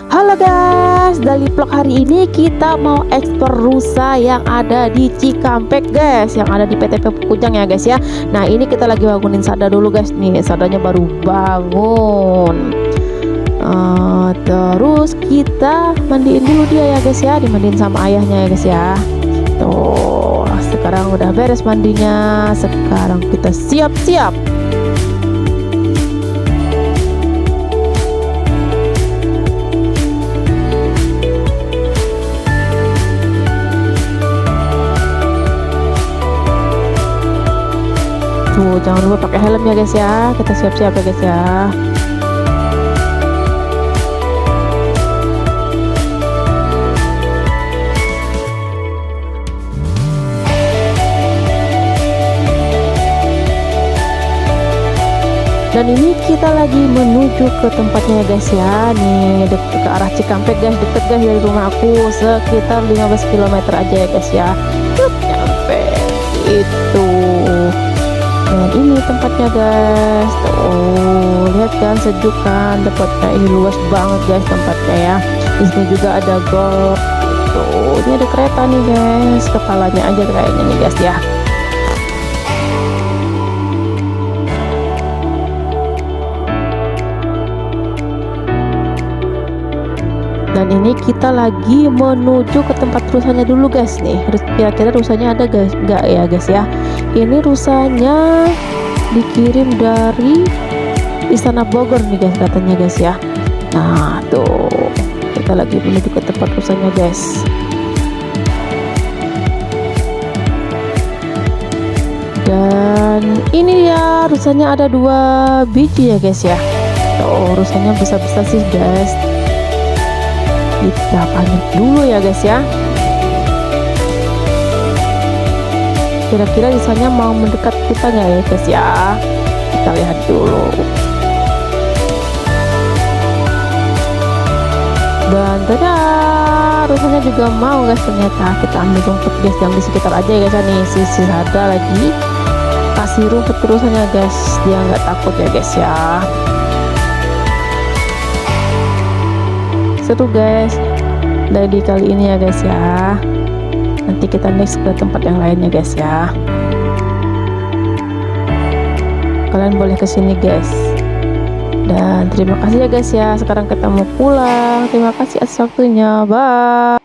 Halo guys, dari vlog hari ini kita mau eksplor rusa yang ada di Cikampek guys, yang ada di PTP Kujang ya guys ya. Nah ini kita lagi bangunin Sada dulu guys, nih Sadanya baru bangun. Terus kita mandiin dulu dia ya guys ya, dimandiin sama ayahnya ya guys ya. Tuh sekarang udah beres mandinya, sekarang kita siap-siap. Tuh, jangan lupa pakai helm ya guys ya. Kita siap-siap ya guys ya. Dan ini kita lagi menuju ke tempatnya ya guys ya. Nih ke arah Cikampek guys, deket guys dari rumah aku, sekitar 15 km aja ya guys ya. Nyampe itu. Dan ini tempatnya guys. Tuh, lihat kan, sejuk kan tempatnya. Ini luas banget guys tempatnya ya. Di sini juga ada golf. Tuh, ini ada kereta nih guys. Kepalanya aja kayaknya nih guys ya. Dan ini kita lagi menuju ke tempat rusanya dulu guys nih. Kira-kira rusanya ada guys? Enggak ya guys ya. Ini rusanya dikirim dari Istana Bogor nih guys katanya guys ya. Nah tuh kita lagi menuju ke tempat rusanya guys. Dan ini ya rusanya ada 2 biji ya guys ya. Tuh rusanya besar-besar sih guys. Kita pamit dulu ya guys ya. Kira-kira disanya mau mendekat kita nggak ya guys ya. Kita lihat dulu. Dan ternyata rusanya juga mau guys, ternyata. Kita ambil rumput guys yang di sekitar aja ya guys ya. Nih si ada lagi kasih rumput rusanya guys, dia nggak takut ya guys ya. Seru guys dari kali ini ya guys ya. Nanti kita next ke tempat yang lainnya guys ya. Kalian boleh kesini guys. Dan terima kasih ya guys ya. Sekarang kita mau pulang. Terima kasih atas waktunya. Bye.